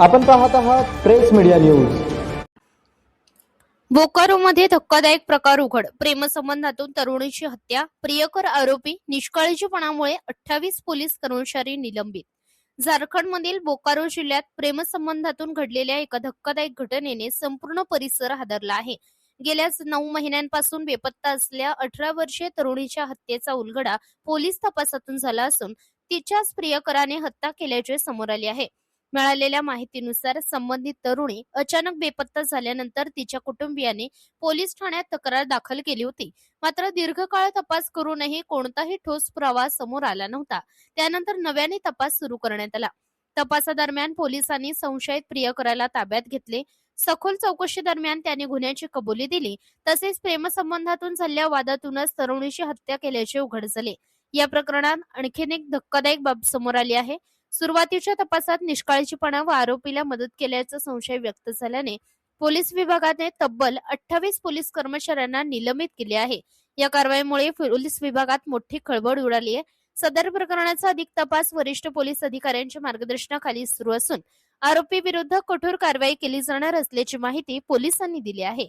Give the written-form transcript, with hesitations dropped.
आपण पाहत आहात प्रेस मीडिया न्यूज। बोकारोमध्ये धक्कादायक प्रकार उघड। प्रेमसंबंधातून तरुणीची हत्या, प्रियकर आरोपी, निष्काळजीपणामुळे 28 पोलीस कर्मचारी निलंबित। झारखंडमधील बोकारो जिल्ह्यात प्रेमसंबंधातून घडलेल्या एका धक्कादायक घटनेने संपूर्ण परिसर हादरला आहे। गेल्या 9 महिन्यांपासून बेपत्ता असलेल्या 18 वर्षीय तरुणीच्या हत्येचा उलगडा पोलीस तपासातून झाला असून तिच्याच प्रियकराने हत्या केल्याचे समोर आले आहे। मिळालेल्या माहितीनुसार संबंधित तरुणी अचानक बेपत्ता झाल्यानंतर तिच्या कुटुंबियांनी पोलीस ठाण्यात तक्रार दाखल केली होती। मात्र दीर्घकाळ तपास करूनही कोणताही ठोस पुरावा समोर आला नव्हता। त्यानंतर नव्याने तपास सुरू करण्यात आला। तपासादरम्यान पोलिसांनी संशयित प्रियकराला ताब्यात घेतले। सखोल चौकशी दरम्यान त्याने गुन्ह्याची कबुली दिली। तसेच प्रेमसंबंधातून झालेल्या वादातूनच तरुणीची हत्या केल्याचे उघड झाले। या प्रकरणात आणखीन एक धक्कादायक बाब समोर आली आहे। सुरुवातीच्या तपासात निष्काळजीपणा व आरोपीला मदत केल्याचा संशय व्यक्त झाल्याने पोलीस विभागाने तब्बल 28 पोलीस कर्मचाऱ्यांना निलंबित केले आहे। या कारवाईमुळे पोलीस विभागात मोठी खळबळ उडाली आहे। सदर प्रकरणाचा अधिक तपास वरिष्ठ पोलीस अधिकाऱ्यांच्या मार्गदर्शनाखाली सुरू असून आरोपी विरुद्ध कठोर कारवाई केली जाणार असल्याची माहिती पोलिसांनी दिली आहे।